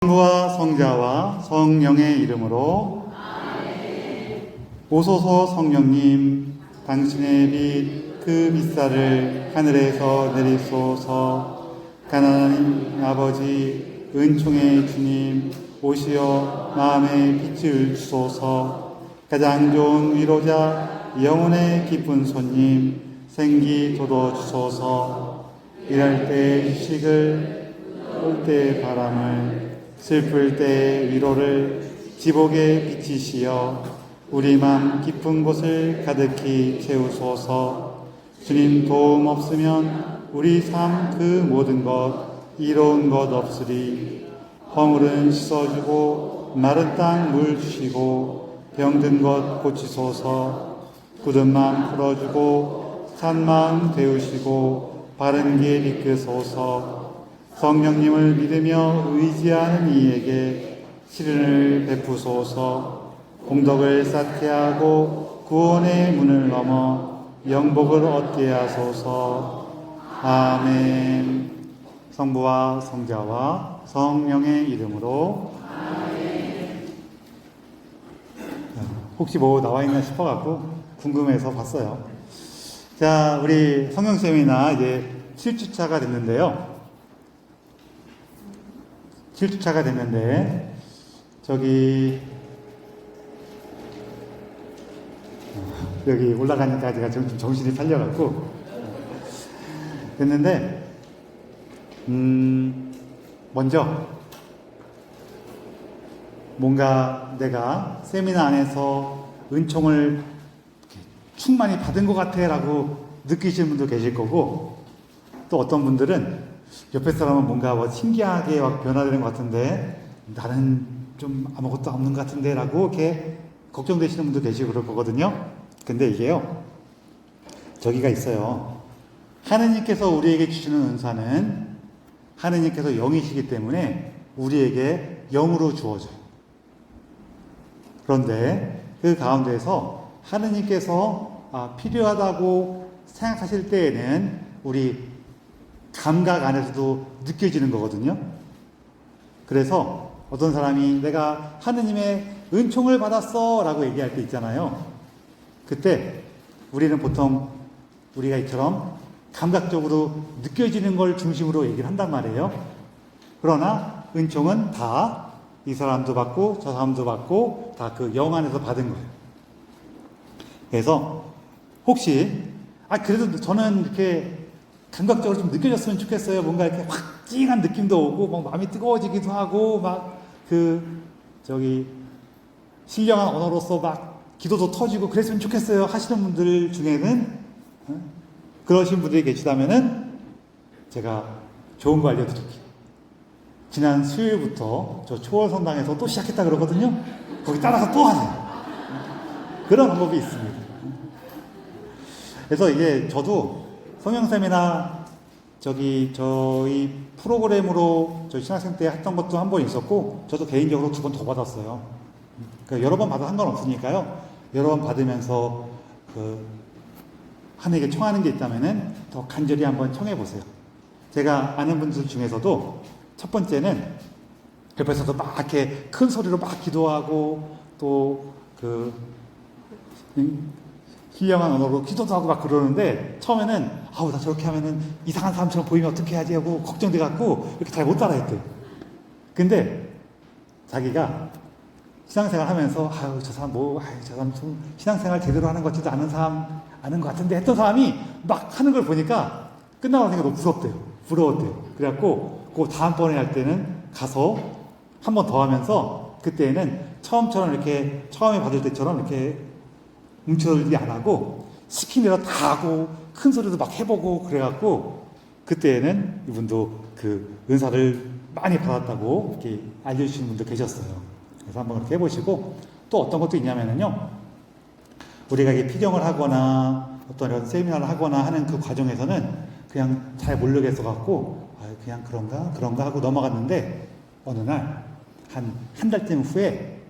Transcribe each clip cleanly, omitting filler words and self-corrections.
성부와 성자와 성령의 이름으로 오소서. 성령님, 당신의 빛 그 빛살을 하늘에서 내리소서. 가난한 아버지, 은총의 주님, 오시어 마음의 빛을 주소서. 가장 좋은 위로자, 영혼의 기쁜 손님, 생기 돋워 주소서. 일할 때 휴식을, 올 때 바람을, 슬플 때 위로를, 지복에 비치시어 우리 맘 깊은 곳을 가득히 채우소서. 주님 도움 없으면 우리 삶 그 모든 것 이로운 것 없으리. 허물은 씻어주고 마른 땅 물 주시고 병든 것 고치소서. 굳은 마음 풀어주고 찬 마음 데우시고 바른 길 이끄소서. 성령님을 믿으며 의지하는 이에게 시련을 베푸소서. 공덕을 쌓게 하고 구원의 문을 넘어 영복을 얻게 하소서. 아멘. 성부와 성자와 성령의 이름으로. 혹시 뭐 나와 있나 싶어갖고 궁금해서 봤어요. 자, 우리 성경 세미나 이제 7주차가 됐는데요. 7주차가 됐는데, 여기 올라가니까 제가 좀 정신이 살려갖고, 됐는데, 먼저, 뭔가 내가 세미나 안에서 은총을 충만히 받은 것 같아 라고 느끼시는 분도 계실 거고, 또 어떤 분들은 옆에 사람은 뭔가 신기하게 막 변화되는 것 같은데 나는 좀 아무것도 없는 것 같은데 라고 이렇게 걱정되시는 분도 계시고 그럴 거거든요. 근데 이게요, 저기가 있어요. 하느님께서 우리에게 주시는 은사는 하느님께서 영이시기 때문에 우리에게 영으로 주어져요. 그런데 그 가운데에서 하느님께서 필요하다고 생각하실 때에는 우리 감각 안에서도 느껴지는 거거든요. 그래서 어떤 사람이 내가 하느님의 은총을 받았어 라고 얘기할 때 있잖아요. 그때 우리는 보통 우리가 이처럼 감각적으로 느껴지는 걸 중심으로 얘기를 한단 말이에요. 그러나 은총은 다 이 사람도 받고 저 사람도 받고 다 그 영 안에서 받은 거예요. 그래서 혹시 그래도 저는 이렇게 감각적으로 좀 느껴졌으면 좋겠어요. 뭔가 이렇게 확 찡한 느낌도 오고 막 마음이 뜨거워지기도 하고 막 신령한 언어로서 막 기도도 터지고 그랬으면 좋겠어요 하시는 분들 중에는 그러신 분들이 계시다면은 제가 좋은 거 알려드릴게요. 지난 수요일부터 저 초월성당에서 또 시작했다 그러거든요. 거기 따라서 또 하세요. 그런 방법이 있습니다. 그래서 이게 저도 성령세미나 저희 프로그램으로 저희 신학생 때 했던 것도 한 번 있었고, 저도 개인적으로 2번 더 받았어요. 그러니까 여러 번 받아도 상관없으니까요. 여러 번 받으면서 하나님께 청하는 게 있다면은 더 간절히 한번 청해 보세요. 제가 아는 분들 중에서도 첫 번째는 옆에서도 막 이렇게 큰 소리로 막 기도하고 또 신령한 언어로 기도도 하고 막 그러는데 처음에는 나 저렇게 하면은 이상한 사람처럼 보이면 어떻게 하지 하고 걱정돼 갖고 이렇게 잘 못 따라 했대요. 근데 자기가 신앙생활 하면서 저 사람 좀 신앙생활 제대로 하는 것 같지도 않은 사람 아는 것 같은데 했던 사람이 막 하는 걸 보니까 끝나고 나니까 너무 부러웠대요. 그래갖고 그 다음번에 할 때는 가서 한 번 더 하면서 그때는 처음처럼 이렇게 처음에 받을 때처럼 이렇게 뭉쳐들지 안 하고 시킨 대로 다 하고 큰 소리도 막 해보고 그래갖고 그때는 이분도 그 은사를 많이 받았다고 이렇게 알려주시는 분도 계셨어요. 그래서 한번 그렇게 해보시고, 또 어떤 것도 있냐면요, 우리가 이게 피정을 하거나 어떤 이런 세미나를 하거나 하는 그 과정에서는 그냥 잘 모르겠어 갖고 그냥 그런가 하고 넘어갔는데, 어느 날 한 달쯤 후에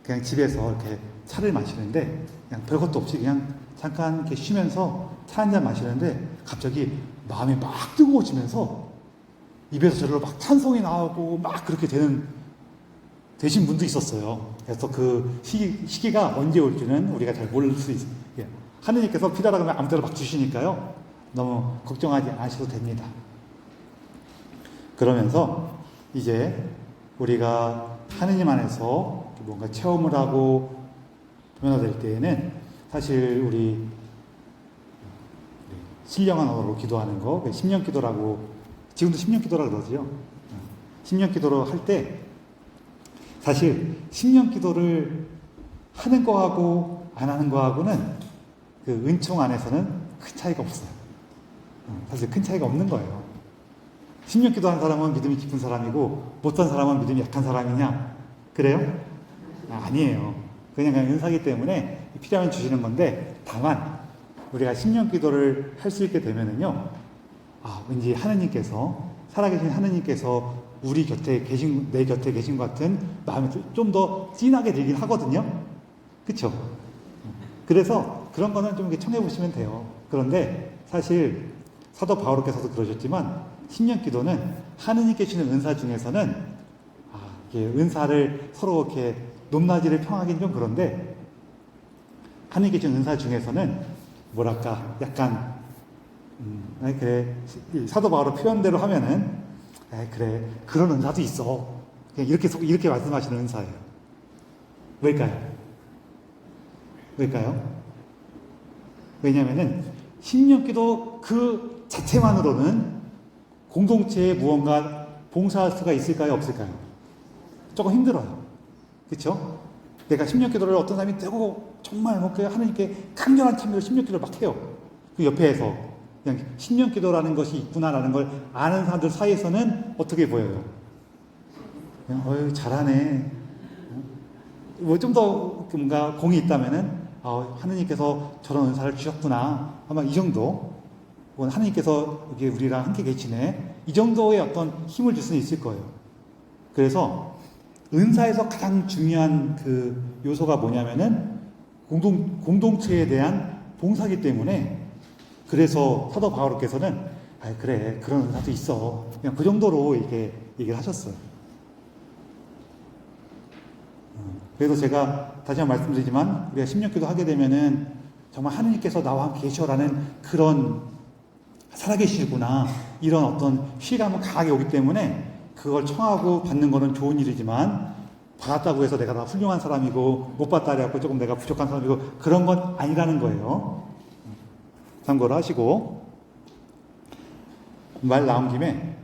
그냥 집에서 이렇게 차를 마시는데 그냥 별것도 없이 그냥 잠깐 이렇게 쉬면서 차 한잔 마시는데 갑자기 마음이 막 뜨거워지면서 입에서 저절로 막 찬송이 나오고 막 그렇게 되는 되신 분도 있었어요. 그래서 그 시기가 언제 올지는 우리가 잘 모를 수 있어요. 예. 하느님께서 필요하다 그러면 아무 때나 막 주시니까요. 너무 걱정하지 않으셔도 됩니다. 그러면서 이제 우리가 하느님 안에서 뭔가 체험을 하고 변화될 때에는 사실 우리 신령한 언어로 기도하는 거, 심령 기도라고, 지금도 심령 기도라고 그러죠. 심령 기도로 할 때 사실 심령 기도를 하는 거하고 안 하는 거하고는 그 은총 안에서는 큰 차이가 없어요. 사실 큰 차이가 없는 거예요. 심령 기도하는 사람은 믿음이 깊은 사람이고 못한 사람은 믿음이 약한 사람이냐? 그래요? 아니에요. 그냥 은사기 때문에 필요하면 주시는 건데, 다만 우리가 심령 기도를 할 수 있게 되면은요, 왠지 하느님께서, 살아계신 하느님께서 우리 곁에 계신, 내 곁에 계신 것 같은 마음이 좀 더 진하게 들긴 하거든요. 그쵸? 그래서 그런 거는 좀 이렇게 청해 보시면 돼요. 그런데 사실 사도 바오로께서도 그러셨지만 심령 기도는 하느님께 주시는 은사 중에서는 이렇게 은사를 서로 이렇게 높낮이를 평하기는 좀 그런데, 하느님께 주시는 은사 중에서는 뭐랄까 약간 그래, 사도 바오로 표현대로 하면은 그래, 그런 은사도 있어. 그냥 이렇게 말씀하시는 은사예요. 왜일까요? 왜냐면은 심령기도 그 자체만으로는 공동체에 무언가 봉사할 수가 있을까요? 없을까요? 조금 힘들어요. 그쵸? 내가 심령기도를 어떤 사람이 되고 정말 하느님께 강렬한 참여로 심령기도를 막 해요. 그 옆에서 그냥 심령기도라는 것이 있구나라는 걸 아는 사람들 사이에서는 어떻게 보여요? 그냥 잘하네. 뭐 좀 더 뭔가 공이 있다면은 하느님께서 저런 은사를 주셨구나. 아마 이 정도. 혹은 하느님께서 여기 우리랑 함께 계시네. 이 정도의 어떤 힘을 줄 수는 있을 거예요. 그래서 은사에서 가장 중요한 그 요소가 뭐냐면은 공동체에 대한 봉사기 때문에, 그래서 사도 바오로께서는 그래, 그런 은사도 있어. 그냥 그 정도로 이렇게 얘기를 하셨어요. 그래서 제가 다시 한번 말씀드리지만, 우리가 심령기도 하게 되면은 정말 하느님께서 나와 함께 계셔라는 그런 살아계시구나, 이런 어떤 실감은 강하게 오기 때문에 그걸 청하고 받는 거는 좋은 일이지만, 받았다고 해서 내가 다 훌륭한 사람이고 못 받다 해갖고 조금 내가 부족한 사람이고 그런 건 아니라는 거예요. 참고를 하시고, 말 나온 김에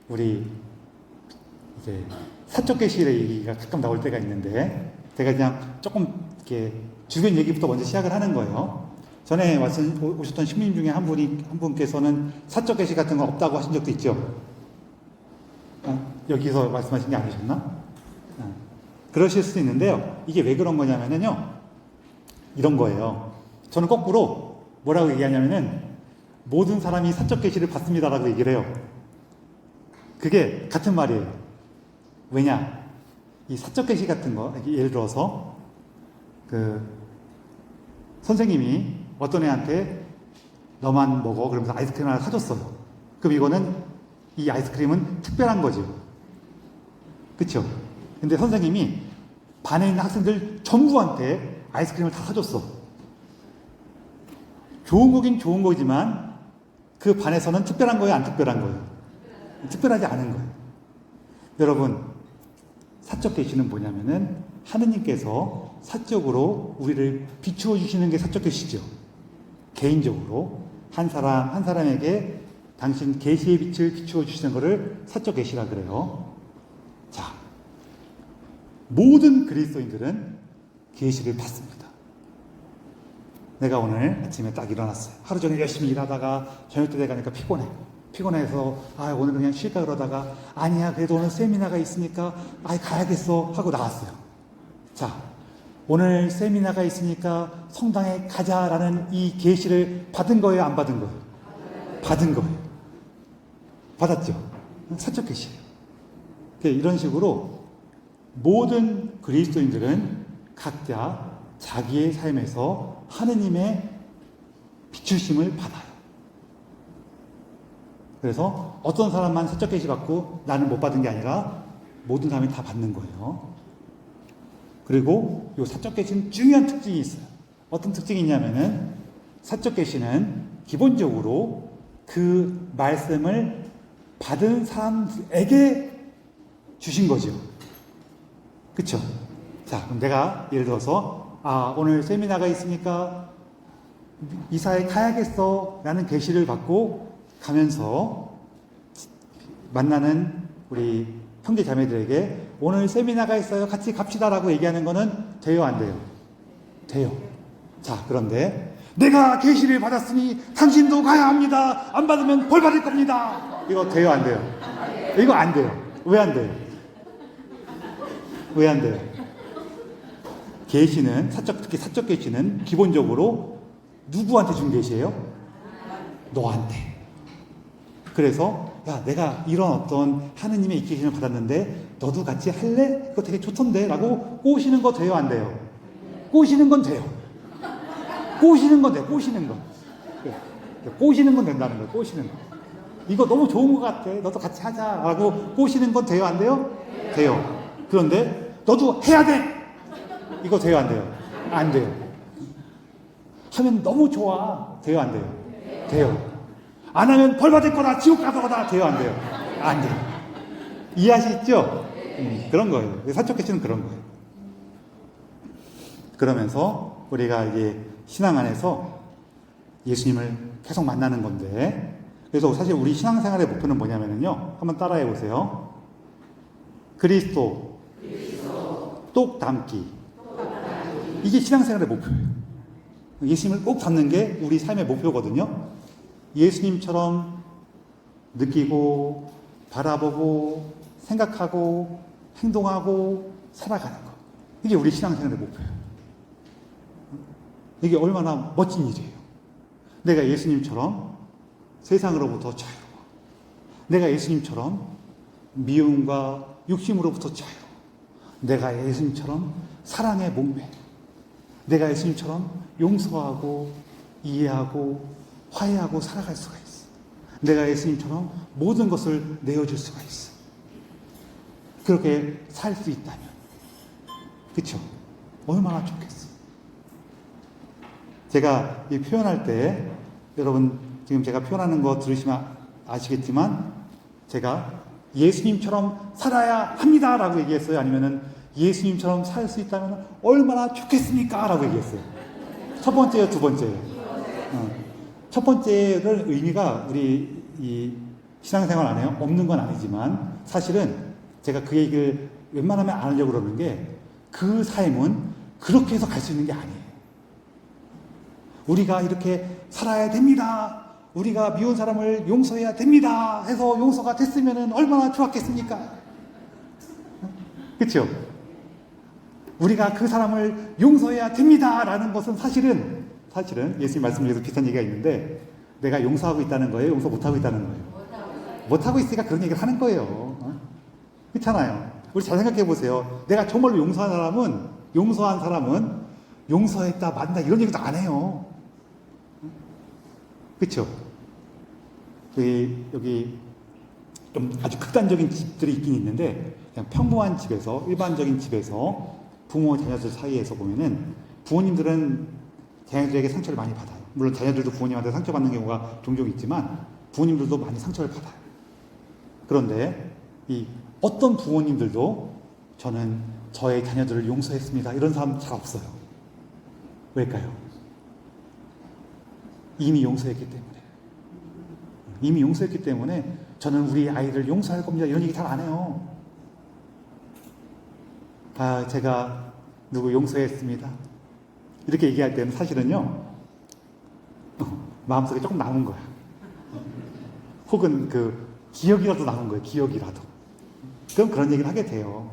우리 이제 사적 계시의 얘기가 가끔 나올 때가 있는데, 제가 그냥 조금 이렇게 주변 얘기부터 먼저 시작을 하는 거예요. 전에 오셨던 신부님 중에 한 분께서는 사적 계시 같은 건 없다고 하신 적도 있죠. 여기서 말씀하신 게 아니셨나? 그러실 수도 있는데요. 이게 왜 그런 거냐면요, 이런 거예요. 저는 거꾸로 뭐라고 얘기하냐면은 모든 사람이 사적 계시를 받습니다라고 얘기를 해요. 그게 같은 말이에요. 왜냐? 이 사적 계시 같은 거, 예를 들어서 그 선생님이 어떤 애한테 너만 먹어 그러면서 아이스크림 하나 사줬어요. 그럼 이거는, 이 아이스크림은 특별한 거죠. 그쵸? 근데 선생님이 반에 있는 학생들 전부한테 아이스크림을 다 사줬어. 좋은 거긴 좋은 거지만 그 반에서는 특별한 거예요, 안 특별한 거예요? 특별하지 않은 거예요. 여러분, 사적 계시는 뭐냐면은 하느님께서 사적으로 우리를 비추어 주시는 게 사적 계시죠. 개인적으로 한 사람 한 사람에게 당신 계시의 빛을 비추어 주시는 것을 사적 계시라 그래요. 자, 모든 그리스도인들은 계시를 받습니다. 내가 오늘 아침에 딱 일어났어요. 하루 종일 열심히 일하다가 저녁 때 돼가니까 피곤해서 오늘 그냥 쉴까 그러다가, 아니야 그래도 오늘 세미나가 있으니까 가야겠어 하고 나왔어요. 자, 오늘 세미나가 있으니까 성당에 가자라는 이 계시를 받은 거예요, 안 받은 거예요? 받은 거예요. 받았죠? 사적 계시예요. 이런 식으로 모든 그리스도인들은 각자 자기의 삶에서 하느님의 비추심을 받아요. 그래서 어떤 사람만 사적 계시 받고 나는 못 받은 게 아니라 모든 사람이 다 받는 거예요. 그리고 이 사적 계시는 중요한 특징이 있어요. 어떤 특징이 있냐면은 사적 계시는 기본적으로 그 말씀을 받은 사람에게 주신 거죠. 그쵸? 자, 그럼 내가 예를 들어서 오늘 세미나가 있으니까 이사에 가야겠어 라는 계시를 받고 가면서 만나는 우리 형제 자매들에게 오늘 세미나가 있어요 같이 갑시다 라고 얘기하는 거는 돼요 안 돼요? 돼요. 자, 그런데 내가 계시를 받았으니 당신도 가야 합니다. 안 받으면 벌 받을 겁니다. 이거 돼요 안 돼요? 이거 안 돼요. 왜 안 돼요? 왜 안 돼요? 계시는 특히 사적 계시는 기본적으로 누구한테 준 계시예요? 너한테. 그래서 야, 내가 이런 어떤 하느님의 계시를 받았는데 너도 같이 할래? 그거 되게 좋던데 라고 꼬시는 거 돼요 안 돼요? 꼬시는 건 돼요. 꼬시는 건 돼요. 꼬시는 건. 꼬시는 건 된다는 거예요. 꼬시는 거. 이거 너무 좋은 것 같아. 너도 같이 하자 라고 꼬시는 건 돼요 안 돼요? 돼요. 그런데 너도 해야 돼. 이거 돼요 안 돼요? 안 돼요. 하면 너무 좋아. 돼요 안 돼요? 돼요. 안 하면 벌 받을 거다. 지옥 가서 거다. 돼요 안 돼요? 안 돼요. 이해하시죠? 그런 거예요. 사적 계시는 그런 거예요. 그러면서 우리가 이제 신앙 안에서 예수님을 계속 만나는 건데, 그래서 사실 우리 신앙생활의 목표는 뭐냐면요. 한번 따라해 보세요. 그리스도 똑 닮기. 이게 신앙생활의 목표예요. 예수님을 꼭 닮는 게 우리 삶의 목표거든요. 예수님처럼 느끼고 바라보고 생각하고 행동하고 살아가는 것. 이게 우리 신앙생활의 목표예요. 이게 얼마나 멋진 일이에요. 내가 예수님처럼 세상으로부터 자유로워. 내가 예수님처럼 미움과 욕심으로부터 자유로워. 내가 예수님처럼 사랑의 목매. 내가 예수님처럼 용서하고 이해하고 화해하고 살아갈 수가 있어. 내가 예수님처럼 모든 것을 내어줄 수가 있어. 그렇게 살 수 있다면. 그쵸? 얼마나 좋겠어. 제가 이 표현할 때, 여러분, 지금 제가 표현하는 거 들으시면 아시겠지만, 제가 예수님처럼 살아야 합니다 라고 얘기했어요? 아니면은 예수님처럼 살 수 있다면 얼마나 좋겠습니까? 라고 얘기했어요. 첫 번째요, 두 번째요? 첫 번째를 의미가 우리 이 신앙생활 안에 없는 건 아니지만, 사실은 제가 그 얘기를 웬만하면 안 하려고 그러는 게, 그 삶은 그렇게 해서 갈 수 있는 게 아니에요. 우리가 이렇게 살아야 됩니다. 우리가 미운 사람을 용서해야 됩니다. 해서 용서가 됐으면 얼마나 좋았겠습니까? 그렇죠? 우리가 그 사람을 용서해야 됩니다. 라는 것은 사실은 예수님 말씀 중에서 비슷한 얘기가 있는데, 내가 용서하고 있다는 거예요? 용서 못하고 있다는 거예요? 못하고 있으니까 그런 얘기를 하는 거예요. 그렇잖아요. 우리 잘 생각해 보세요. 내가 정말로 용서한 사람은 용서했다, 만다 이런 얘기도 안 해요. 그렇죠? 여기 좀 아주 극단적인 집들이 있긴 있는데, 그냥 평범한 집에서, 일반적인 집에서 부모 자녀들 사이에서 보면은 부모님들은 자녀들에게 상처를 많이 받아요. 물론 자녀들도 부모님한테 상처받는 경우가 종종 있지만 부모님들도 많이 상처를 받아요. 그런데 어떤 부모님들도 저는 저의 자녀들을 용서했습니다, 이런 사람 잘 없어요. 왜일까요? 이미 용서했기 때문에 저는 우리 아이를 용서할 겁니다, 이런 얘기 잘 안 해요. 제가 누구 용서했습니다, 이렇게 얘기할 때는 사실은요, 마음속에 조금 남은 거야. 혹은 기억이라도 남은 거예요. 기억이라도. 그럼 그런 얘기를 하게 돼요.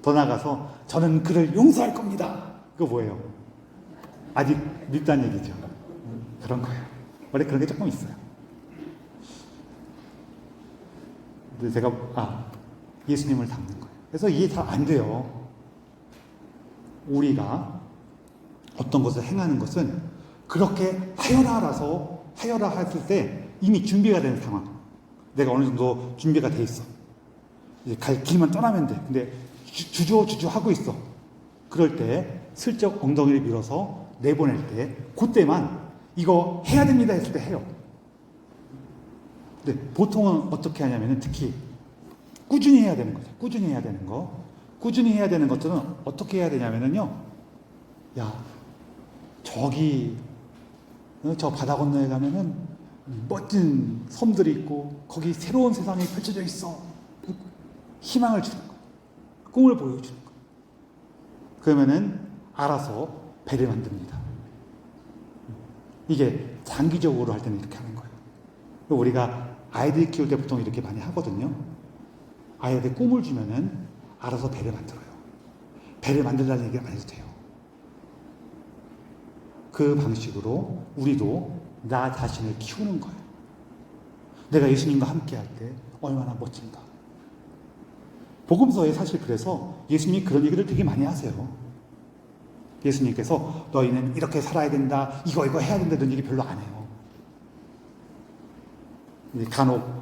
더 나아가서 저는 그를 용서할 겁니다, 그거 뭐예요? 아직 밉다는 얘기죠. 그런 거예요. 원래 그런 게 조금 있어요. 근데 제가 예수님을 닮는 거예요. 그래서 이해 잘 안 돼요. 우리가 어떤 것을 행하는 것은 그렇게 하여라 했을 때 이미 준비가 된 상황. 내가 어느 정도 준비가 돼 있어. 이제 갈 길만 떠나면 돼. 근데 주저주저 하고 있어. 그럴 때 슬쩍 엉덩이를 밀어서 내보낼 때, 그때만 이거 해야 됩니다 했을 때 해요. 근데 보통은 어떻게 하냐면은 특히 꾸준히 해야 되는 거죠. 꾸준히 해야 되는 거. 꾸준히 해야 되는 것들은 어떻게 해야 되냐면은요. 야, 저기 저 바다 건너에 가면은 멋진 섬들이 있고 거기 새로운 세상이 펼쳐져 있어. 희망을 주는 거예요. 꿈을 보여주는 거예요. 그러면은 알아서 배를 만듭니다. 이게 장기적으로 할 때는 이렇게 하는 거예요. 우리가 아이들 키울 때 보통 이렇게 많이 하거든요. 아이한테 꿈을 주면은 알아서 배를 만들어요. 배를 만들라는 얘기를 안 해도 돼요. 그 방식으로 우리도 나 자신을 키우는 거예요. 내가 예수님과 함께 할 때 얼마나 멋진가. 복음서에 사실 그래서 예수님이 그런 얘기를 되게 많이 하세요. 예수님께서 너희는 이렇게 살아야 된다, 이거 해야 된다, 이런 얘기 별로 안 해요. 간혹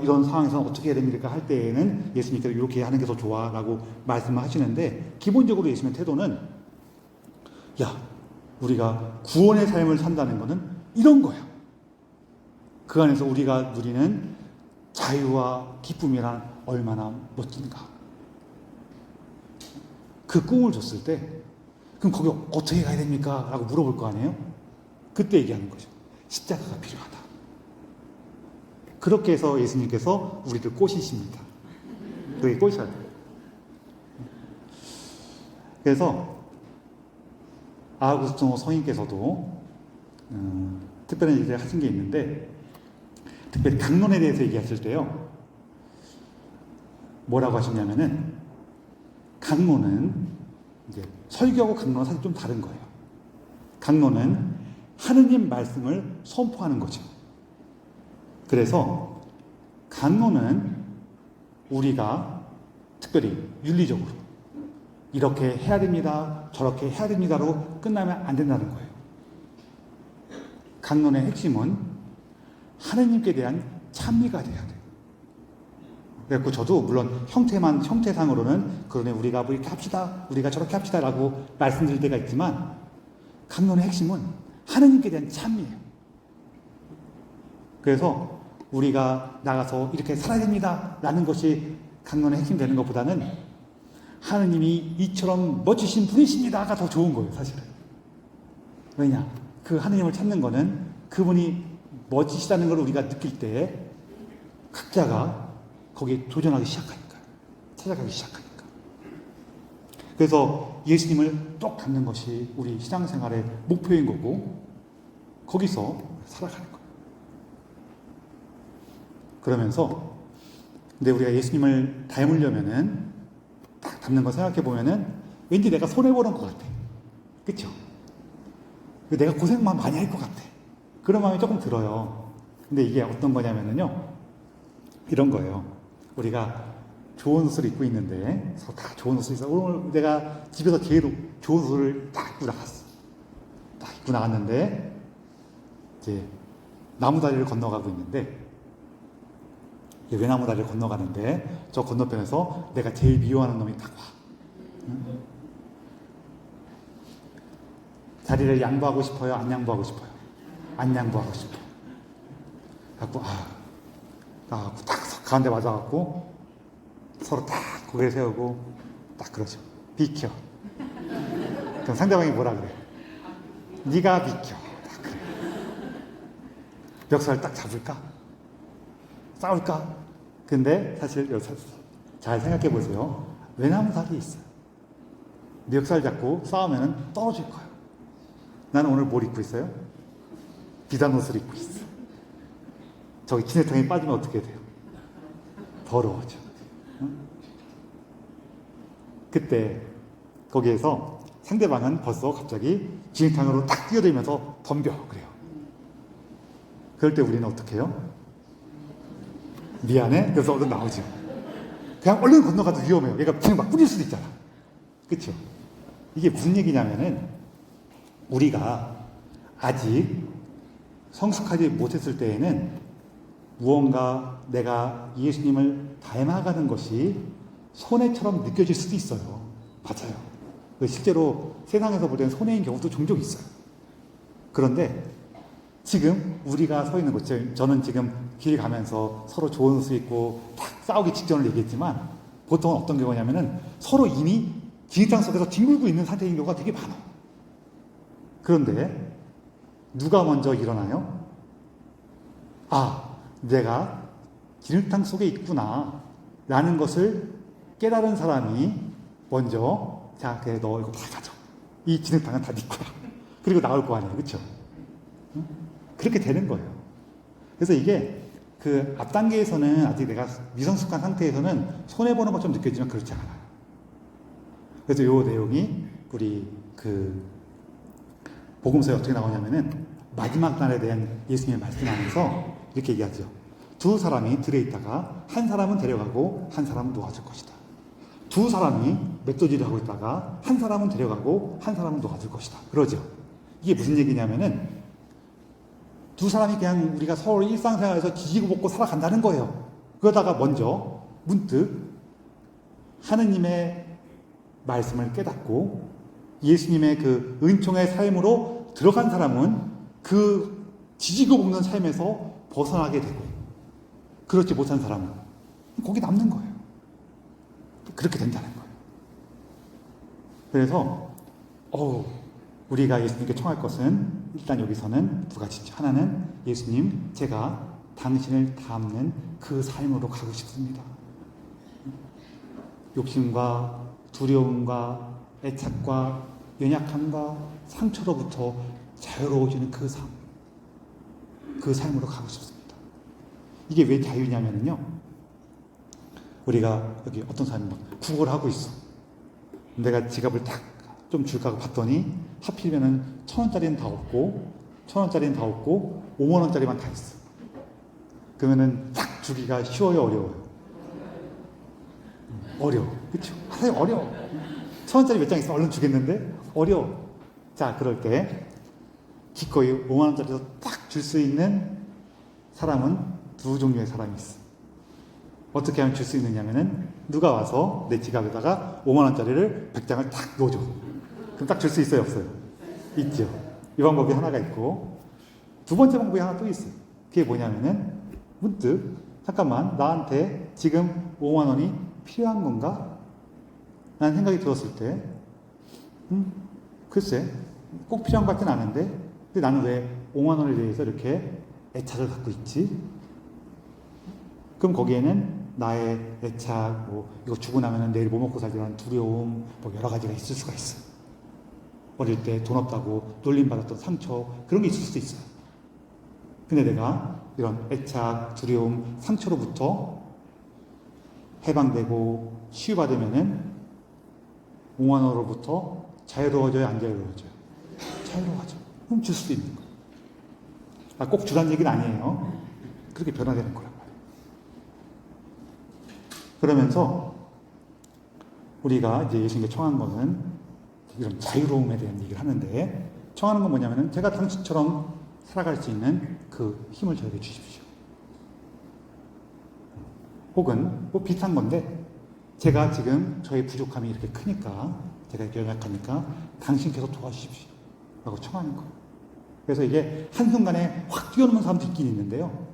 이런 상황에서는 어떻게 해야 됩니까 할 때에는 예수님께서 이렇게 하는 게 더 좋아라고 말씀을 하시는데, 기본적으로 예수님의 태도는 야, 우리가 구원의 삶을 산다는 것은 이런 거야. 그 안에서 우리가 누리는 자유와 기쁨이란 얼마나 멋진가. 그 꿈을 줬을 때 그럼 거기 어떻게 가야 됩니까? 라고 물어볼 거 아니에요? 그때 얘기하는 거죠. 십자가가 필요하다. 그렇게 해서 예수님께서 우리를 꼬시십니다. 그게 꼬셔야 돼요. 그래서 아우구스티노 성인께서도 특별한 얘기를 하신 게 있는데, 특별히 강론에 대해서 얘기하실 때요, 뭐라고 하셨냐면은, 강론은 이제 설교하고 강론은 사실 좀 다른 거예요. 강론은 하느님 말씀을 선포하는 거죠. 그래서 강론은 우리가 특별히 윤리적으로 이렇게 해야 됩니다, 저렇게 해야 됩니다로 끝나면 안 된다는 거예요. 강론의 핵심은 하느님께 대한 찬미가 돼야 돼요. 그래서 저도 물론 형태상으로는 그러네, 우리가 뭐 이렇게 합시다, 우리가 저렇게 합시다 라고 말씀드릴 때가 있지만, 강론의 핵심은 하느님께 대한 찬미예요. 그래서 우리가 나가서 이렇게 살아야 됩니다 라는 것이 강론의 핵심 되는 것보다는 하느님이 이처럼 멋지신 분이십니다가 더 좋은 거예요, 사실은. 왜냐? 그 하느님을 찾는 거는 그분이 멋지시다는 걸 우리가 느낄 때 각자가 거기에 도전하기 시작하니까, 찾아가기 시작하니까. 그래서 예수님을 똑 닮는 것이 우리 신앙생활의 목표인 거고, 거기서 살아가는 거예요. 그러면서, 근데 우리가 예수님을 닮으려면은, 딱 닮는 거 생각해 보면은 왠지 내가 손해보는 것 같아. 그쵸? 내가 고생만 많이 할 것 같아. 그런 마음이 조금 들어요. 근데 이게 어떤 거냐면요, 이런 거예요. 우리가 좋은 옷을 입고 있는데, 다 좋은 옷을 입어. 오늘 내가 집에서 제일 좋은 옷을 딱 입고 나갔어. 딱 입고 나갔는데, 이제 나무다리를 건너가고 있는데, 외나무다리를 건너가는데, 저 건너편에서 내가 제일 미워하는 놈이 딱 와. 자리를 양보하고 싶어요? 안 양보하고 싶어요? 안 양보하고 싶어요. 갖고, 나하고 딱 가운데 맞아갖고, 서로 딱 고개를 세우고, 딱 그러죠. 비켜. 그럼 상대방이 뭐라 그래? 네가 비켜. 딱 그래. 멱살을 딱 잡을까? 싸울까? 근데 사실 잘 생각해 보세요. 외나무다리 있어요. 멱살 잡고 싸우면 떨어질 거예요. 나는 오늘 뭘 입고 있어요? 비단 옷을 입고 있어. 저기 진흙탕에 빠지면 어떻게 돼요? 더러워져. 응? 그때 거기에서 상대방은 벌써 갑자기 진흙탕으로 딱 뛰어들면서 덤벼 그래요. 그럴 때 우리는 어떻게 해요? 미안해? 그래서 얼른 나오죠. 그냥 얼른 건너가도 위험해요. 얘가 그냥 막 뿌릴 수도 있잖아. 그쵸? 이게 무슨 얘기냐면은, 우리가 아직 성숙하지 못했을 때에는 무언가 내가 예수님을 닮아가는 것이 손해처럼 느껴질 수도 있어요. 맞아요. 실제로 세상에서 볼 때는 손해인 경우도 종종 있어요. 그런데 지금 우리가 서 있는 곳, 저는 지금 길 가면서 서로 좋은 옷을 입고 딱 싸우기 직전을 얘기했지만 보통은 어떤 경우냐면은 서로 이미 진흙탕 속에서 뒹굴고 있는 상태인 경우가 되게 많아. 그런데 누가 먼저 일어나요? 아, 내가 진흙탕 속에 있구나 라는 것을 깨달은 사람이 먼저 자, 그래, 너 이거 다 가져. 이 진흙탕은 다 네 거야. 그리고 나올 거 아니에요. 그렇죠? 그렇게 되는 거예요. 그래서 이게 그 앞 단계에서는 아직 내가 미성숙한 상태에서는 손해보는 것처럼 느껴지면 그렇지 않아요. 그래서 이 내용이 우리 그 복음서에 어떻게 나오냐면은 마지막 날에 대한 예수님의 말씀 안에서 이렇게 얘기하죠. 두 사람이 들에 있다가 한 사람은 데려가고 한 사람은 놓아줄 것이다. 두 사람이 맷도질을 하고 있다가 한 사람은 데려가고 한 사람은 놓아줄 것이다. 그러죠. 이게 무슨 얘기냐면은 두 사람이 그냥 우리가 서로 일상생활에서 지지고 볶고 살아간다는 거예요. 그러다가 먼저 문득 하느님의 말씀을 깨닫고 예수님의 그 은총의 삶으로 들어간 사람은 그 지지고 볶는 삶에서 벗어나게 되고 그렇지 못한 사람은 거기 남는 거예요. 그렇게 된다는 거예요. 그래서 우리가 예수님께 청할 것은 일단 여기서는 두 가지죠. 하나는 예수님, 제가 당신을 닮는 그 삶으로 가고 싶습니다. 욕심과 두려움과 애착과 연약함과 상처로부터 자유로워지는 그 삶, 그 삶으로 가고 싶습니다. 이게 왜 자유냐면요, 우리가 여기 어떤 사람이 막 구걸 하고 있어. 내가 지갑을 딱 좀 줄까 하고 봤더니 하필이면은 1,000원짜리는 다 없고 1,000원짜리는 다 없고 5만원짜리만 다 있어. 그러면은 딱 주기가 쉬워요, 어려워요? 어려워. 그쵸? 사실 어려워. 1,000원짜리 몇 장 있으면 얼른 주겠는데 어려워. 자, 그럴 때 기꺼이 5만원짜리도 딱 줄 수 있는 사람은 두 종류의 사람이 있어. 어떻게 하면 줄 수 있느냐면은 누가 와서 내 지갑에다가 5만원짜리를 100장을 딱 넣어줘. 그럼 딱 줄 수 있어요, 없어요? 있죠. 이 방법이 하나가 있고 두 번째 방법이 하나 또 있어요. 그게 뭐냐면은 문득 잠깐만 나한테 지금 5만원이 필요한 건가? 라는 생각이 들었을 때 글쎄 꼭 필요한 것 같진 않은데 근데 나는 왜 5만원에 대해서 이렇게 애착을 갖고 있지? 그럼 거기에는 나의 애착, 이거 주고 나면 내일 뭐 먹고 살지라는 두려움, 여러 가지가 있을 수가 있어. 어릴 때 돈 없다고 놀림받았던 상처, 그런 게 있을 수도 있어요. 근데 내가 이런 애착, 두려움, 상처로부터 해방되고 치유받으면은 5만원으로부터 자유로워져요, 안 자유로워져요? 자유로워져. 그럼 줄 수도 있는 거예요. 꼭 주라는 얘기는 아니에요. 그렇게 변화되는 거란 말이에요. 그러면서 우리가 이제 예수님께 청한 거는 이런 자유로움에 대한 얘기를 하는데 청하는 건 뭐냐면은 제가 당신처럼 살아갈 수 있는 그 힘을 저에게 주십시오. 혹은 뭐 비슷한 건데 제가 지금 저의 부족함이 이렇게 크니까 제가 이렇게 연약하니까 당신께서 도와주십시오. 라고 청하는 거예요. 그래서 이게 한순간에 확 뛰어넘는 사람도 있긴 있는데요.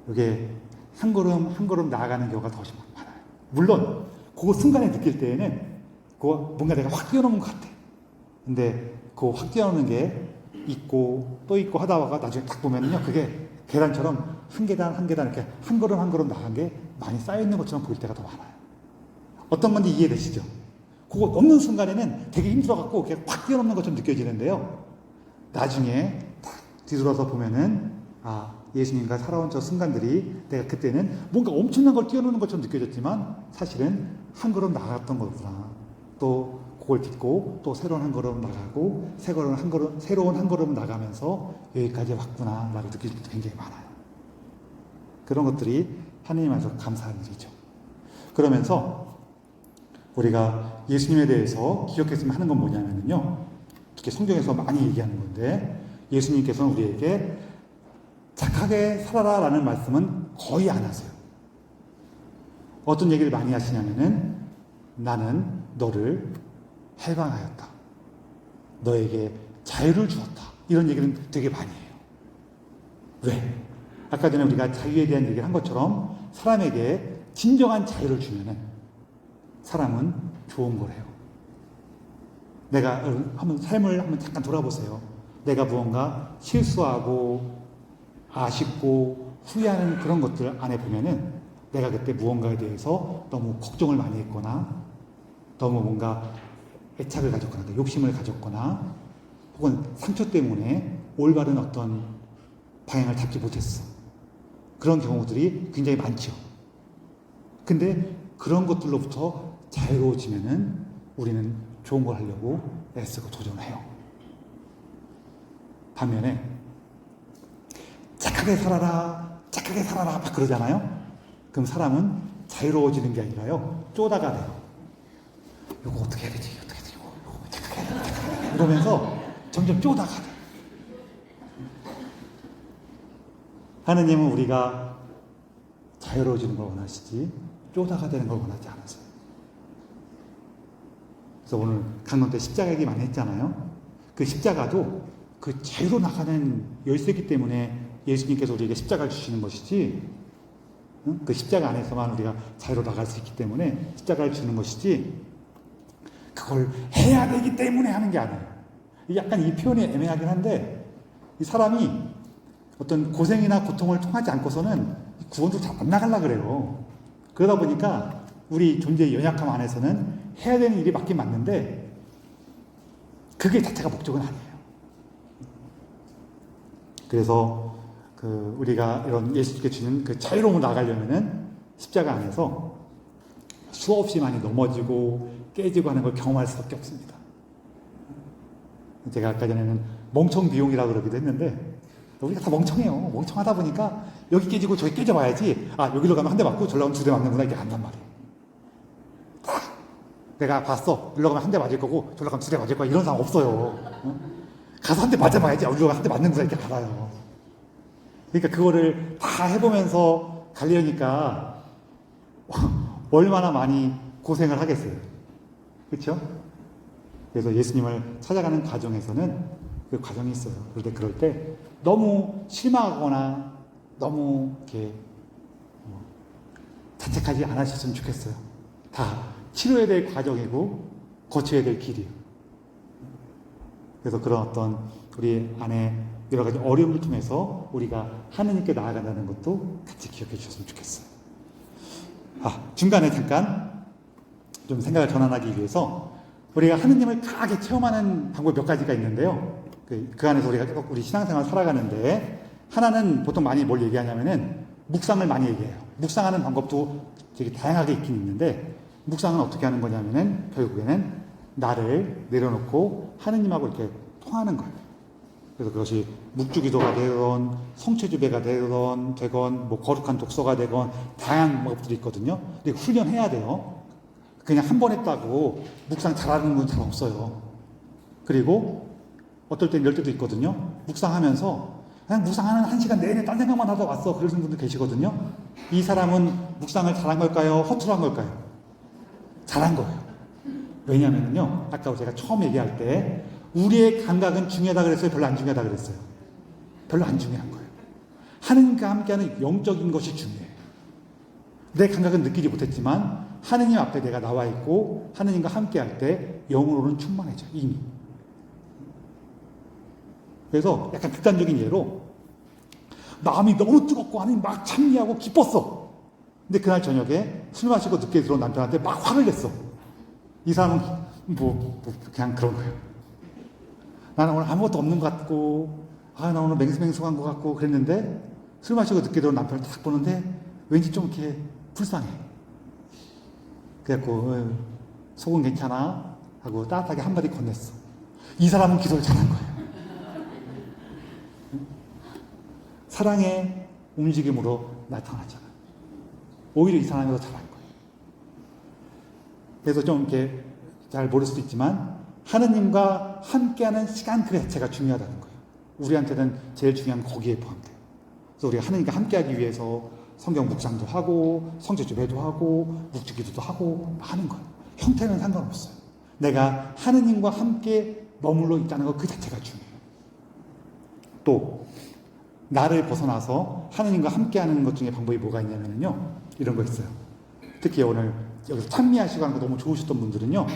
이게 한 걸음 한 걸음 나아가는 경우가 더 많아요. 물론 그 순간에 느낄 때에는 뭔가 내가 확 뛰어넘은 것 같아. 근데 그 확 뛰어넘는 게 있고 또 있고 하다가 나중에 딱 보면은요, 그게 계단처럼 한 계단 한 계단 이렇게 한 걸음 한 걸음 나간 게 많이 쌓여있는 것처럼 보일 때가 더 많아요. 어떤 건지 이해되시죠? 그거 넘는 순간에는 되게 힘들어갖고 그냥 확 뛰어넘는 것처럼 느껴지는데요. 나중에 딱 뒤돌아서 보면은 예수님과 살아온 저 순간들이 내가 그때는 뭔가 엄청난 걸 뛰어넘는 것처럼 느껴졌지만 사실은 한 걸음 나갔던 거구나. 또 그걸 딛고 또 새로운 한 걸음 나가고 새로운 한 걸음 나가면서 여기까지 왔구나 라고 느낄 때 굉장히 많아요. 그런 것들이 하나님 안에서 감사한 일이죠. 그러면서 우리가 예수님에 대해서 기억했으면 하는 건 뭐냐면요, 이렇게 성경에서 많이 얘기하는 건데 예수님께서는 우리에게 착하게 살아라 라는 말씀은 거의 안 하세요. 어떤 얘기를 많이 하시냐면은 나는 너를 해방하였다. 너에게 자유를 주었다. 이런 얘기는 되게 많이 해요. 왜? 아까 전에 우리가 자유에 대한 얘기를 한 것처럼 사람에게 진정한 자유를 주면은 사람은 좋은 거래요. 내가 한번 삶을 한번 잠깐 돌아보세요. 내가 무언가 실수하고 아쉽고 후회하는 그런 것들 안에 보면은 내가 그때 무언가에 대해서 너무 걱정을 많이 했거나 너무 뭔가 애착을 가졌거나 욕심을 가졌거나 혹은 상처 때문에 올바른 어떤 방향을 잡지 못했어. 그런 경우들이 굉장히 많죠. 근데 그런 것들로부터 자유로워지면은 우리는 좋은 걸 하려고 애쓰고 도전해요. 반면에 착하게 살아라 막 그러잖아요. 그럼 사람은 자유로워지는 게 아니라요, 쪼다가 돼요. 이거 어떻게 해야 되지? 이거 착하게 해야 되지? 이러면서 점점 쪼다가 돼요. 하느님은 우리가 자유로워지는 걸 원하시지 쪼다가 되는 걸 원하지 않으세요. 그래서 오늘 강론 때 십자가 얘기 많이 했잖아요. 그 십자가도 그 자유로 나가는 열쇠이기 때문에 예수님께서 우리에게 십자가를 주시는 것이지, 그 십자가 안에서만 우리가 자유로 나갈 수 있기 때문에 십자가를 주는 것이지 그걸 해야 되기 때문에 하는 게 아니에요. 약간 이 표현이 애매하긴 한데, 이 사람이 어떤 고생이나 고통을 통하지 않고서는 구원도 잘 안 나가려고 그래요. 그러다 보니까 우리 존재의 연약함 안에서는 해야 되는 일이 맞긴 맞는데 그게 자체가 목적은 아니에요. 그래서 우리가 이런 예수님께 주는 그 자유로움을 나가려면은 십자가 안에서 수없이 많이 넘어지고 깨지고 하는 걸 경험할 수밖에 없습니다. 제가 아까 전에는 멍청 비용이라고 그러기도 했는데, 우리가 다 멍청해요. 멍청하다 보니까 여기 깨지고 저기 깨져봐야지, 여기로 가면 한 대 맞고 저기로 가면 두 대 맞는구나, 이게 안단 말이에요. 내가 봤어. 여기로 가면 한 대 맞을 거고 저기로 가면 두 대 맞을 거야, 이런 상황 없어요. 가서 한 대 맞아봐야지 여기로 가면 한 대 맞는구나, 이렇게 알아요. 그러니까 그거를 다 해보면서 가려니까 얼마나 많이 고생을 하겠어요. 그렇죠? 그래서 예수님을 찾아가는 과정에서는 그 과정이 있어요. 그럴 때 너무 실망하거나 너무 이렇게 자책하지 않으셨으면 좋겠어요. 다 치료해야 될 과정이고 거쳐야 될 길이에요. 그래서 그런 어떤 우리 안에 여러 가지 어려움을 통해서 우리가 하느님께 나아간다는 것도 같이 기억해 주셨으면 좋겠어요. 중간에 잠깐 좀 생각을 전환하기 위해서 우리가 하느님을 강하게 체험하는 방법 몇 가지가 있는데요. 그 안에서 우리가 계속 우리 신앙생활 살아가는데, 하나는 보통 많이 뭘 얘기하냐면은 묵상을 많이 얘기해요. 묵상하는 방법도 되게 다양하게 있긴 있는데, 묵상은 어떻게 하는 거냐면은 결국에는 나를 내려놓고 하느님하고 이렇게 통하는 거예요. 그래서 그것이 묵주기도가 되건 성체주배가 되건 뭐 거룩한 독서가 되건 다양한 방법들이 있거든요. 근데 훈련해야 돼요. 그냥 한 번 했다고 묵상 잘하는 분 잘 없어요. 그리고 어떨 땐 이럴 때도 있거든요. 묵상하면서 그냥 묵상하는 1시간 내내 딴 생각만 하다 왔어, 그러시는 분들 계시거든요. 이 사람은 묵상을 잘한 걸까요? 허투루 한 걸까요? 잘한 거예요. 왜냐면요, 아까 제가 처음 얘기할 때 우리의 감각은 중요하다 그랬어요? 별로 안 중요하다 그랬어요? 별로 안 중요한 거예요. 하느님과 함께하는 영적인 것이 중요해요. 내 감각은 느끼지 못했지만 하느님 앞에 내가 나와 있고 하느님과 함께할 때 영으로는 충만해져요, 이미. 그래서 약간 극단적인 예로 마음이 너무 뜨겁고 하느님 막 찬미하고 기뻤어. 근데 그날 저녁에 술 마시고 늦게 들어온 남편한테 막 화를 냈어. 이 사람은 그냥 그런 거예요. 나는 오늘 아무것도 없는 것 같고, 나 오늘 맹수맹수한 것 같고 그랬는데, 술 마시고 늦게 들어온 남편을 딱 보는데 왠지 좀 이렇게 불쌍해. 그래갖고 속은 괜찮아 하고 따뜻하게 한마디 건넸어. 이 사람은 기도를 잘한 거예요. 사랑의 움직임으로 나타나잖아. 오히려 이 사람이 더 잘한 거예요. 그래서 좀 이렇게 잘 모를 수도 있지만 하느님과 함께하는 시간 그 자체가 중요하다는 거예요. 우리한테는 제일 중요한 거기에 포함돼요. 그래서 우리가 하느님과 함께하기 위해서 성경 묵상도 하고 성체 주배도 하고 묵주기도도 하고 하는 거예요. 형태는 상관없어요. 내가 하느님과 함께 머물러 있다는 것 그 자체가 중요해요. 또 나를 벗어나서 하느님과 함께 하는 것 중에 방법이 뭐가 있냐면요, 이런 거 있어요. 특히 오늘 여기서 찬미하시고 하는 거 너무 좋으셨던 분들은요,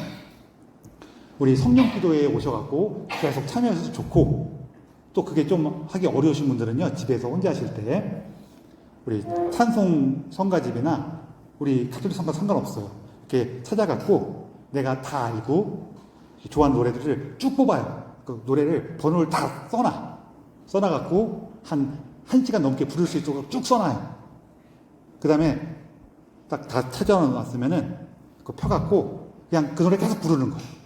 우리 성령 기도회에 오셔갖고 계속 참여하셔도 좋고, 또 그게 좀 하기 어려우신 분들은요, 집에서 혼자 하실 때 우리 찬송 성가집이나 우리 가톨릭 성가 상관없어요. 이렇게 찾아갖고 내가 다 알고 좋아하는 노래들을 쭉 뽑아요. 그 노래를 번호를 다 써놔갖고 한 1시간 넘게 부를 수 있도록 쭉 써놔요. 그 다음에 딱 다 찾아놨으면은 그 펴갖고 그냥 그 노래 계속 부르는 거예요.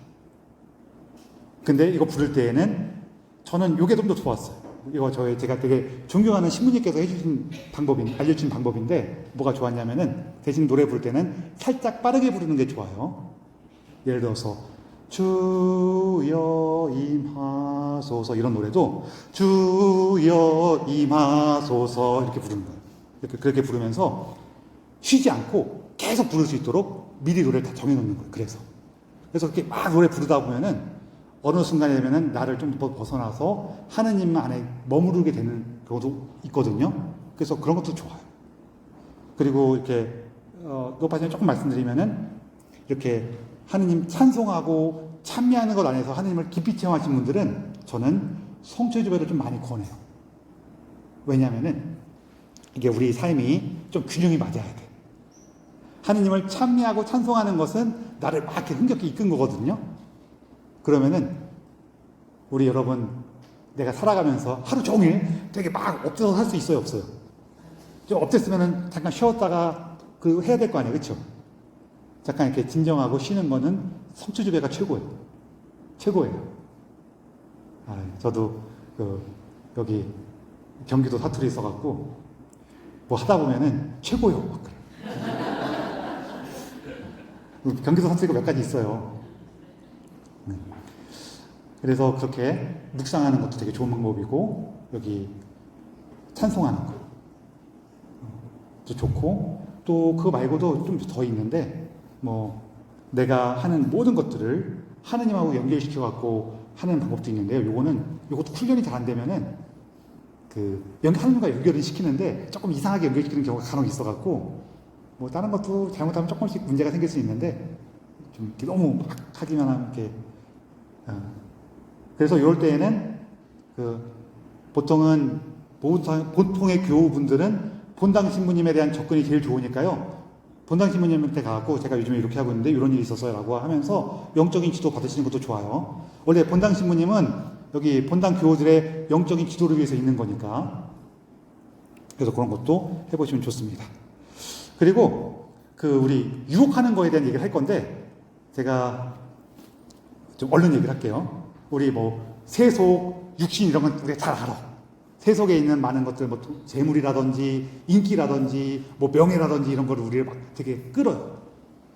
근데 이거 부를 때에는 저는 이게 좀 더 좋았어요. 이거 제가 되게 존경하는 신부님께서 알려주신 방법인데, 뭐가 좋았냐면은 대신 노래 부를 때는 살짝 빠르게 부르는 게 좋아요. 예를 들어서 주여 임하소서 이런 노래도 주여 임하소서 이렇게 부르는 거예요. 그렇게 부르면서 쉬지 않고 계속 부를 수 있도록 미리 노래를 다 정해놓는 거예요. 그래서 그렇게 막 노래 부르다 보면은 어느 순간에 되면은 나를 좀 더 벗어나서 하느님 안에 머무르게 되는 경우도 있거든요. 그래서 그런 것도 좋아요. 그리고 이렇게 높아지면 조금 말씀드리면은 이렇게 하느님 찬송하고 찬미하는 것 안에서 하느님을 깊이 체험하신 분들은 저는 성취주배를 좀 많이 권해요. 왜냐하면은 이게 우리 삶이 좀 균형이 맞아야 돼. 하느님을 찬미하고 찬송하는 것은 나를 막 이렇게 흥겹게 이끈 거거든요. 그러면은 우리 여러분, 내가 살아가면서 하루 종일 되게 막 엎드려서 살 수 있어요, 없어요? 좀 엎드렸으면은 잠깐 쉬었다가 그 해야 될 거 아니에요, 그렇죠? 잠깐 이렇게 진정하고 쉬는 거는 성취주배가 최고예요. 저도 여기 경기도 사투리 있어갖고 뭐 하다 보면은 최고요. 경기도 사투리가 몇 가지 있어요. 그래서 그렇게 묵상하는 것도 되게 좋은 방법이고, 여기 찬송하는 것도 좋고, 또 그거 말고도 좀 더 있는데, 뭐 내가 하는 모든 것들을 하느님하고 연결시켜 갖고 하는 방법도 있는데요. 요것도 훈련이 잘 안 되면은 하느님과 연결을 시키는데 조금 이상하게 연결시키는 경우가 간혹 있어 갖고, 뭐 다른 것도 잘못하면 조금씩 문제가 생길 수 있는데, 좀 이렇게 너무 막 하기만 하면 이렇게 그래서 이럴 때에는 보통의 교우분들은 본당 신부님에 대한 접근이 제일 좋으니까요. 본당 신부님한테 가고 제가 요즘에 이렇게 하고 있는데 이런 일이 있었어요 라고 하면서 영적인 지도 받으시는 것도 좋아요. 원래 본당 신부님은 여기 본당 교우들의 영적인 지도를 위해서 있는 거니까. 그래서 그런 것도 해보시면 좋습니다. 그리고 우리 유혹하는 거에 대한 얘기를 할 건데, 제가 좀 얼른 얘기를 할게요. 우리 뭐 세속, 육신 이런 건 우리가 잘 알아. 세속에 있는 많은 것들, 뭐 재물이라든지 인기라든지 뭐 명예라든지 이런 거를 우리를 막 되게 끌어요.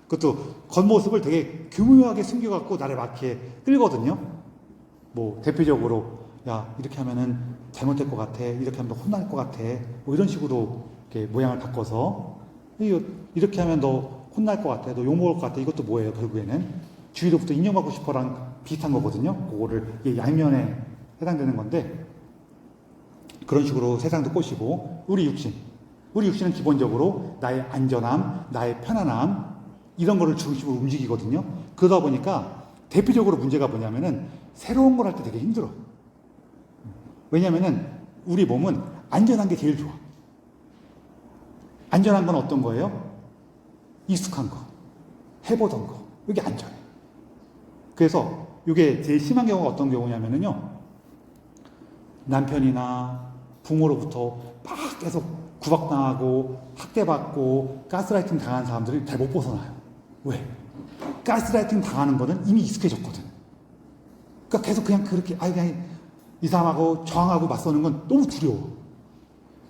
그것도 겉모습을 되게 교묘하게 숨겨갖고 나를 막 이렇게 끌거든요. 뭐 대표적으로 야 이렇게 하면은 잘못될 것 같아, 이렇게 하면 너 혼날 것 같아, 뭐 이런 식으로 이렇게 모양을 바꿔서 이렇게 하면 너 혼날 것 같아, 너 욕먹을 것 같아. 이것도 뭐예요? 결국에는 주위로부터 인정받고 싶어랑 비슷한 거거든요. 그거를 양면에 해당되는 건데, 그런 식으로 세상도 꼬시고, 우리 육신은 기본적으로 나의 안전함, 나의 편안함 이런 거를 중심으로 움직이거든요. 그러다 보니까 대표적으로 문제가 뭐냐면은 새로운 걸 할 때 되게 힘들어. 왜냐면은 우리 몸은 안전한 게 제일 좋아. 안전한 건 어떤 거예요? 익숙한 거, 해보던 거, 이게 안전해. 그래서 이게 제일 심한 경우가 어떤 경우냐면요, 남편이나 부모로부터 막 계속 구박당하고 학대받고 가스라이팅 당하는 사람들이 잘 못 벗어나요. 왜? 가스라이팅 당하는 거는 이미 익숙해졌거든. 그러니까 계속 그냥 그렇게 그냥 이 사람하고 저항하고 맞서는 건 너무 두려워.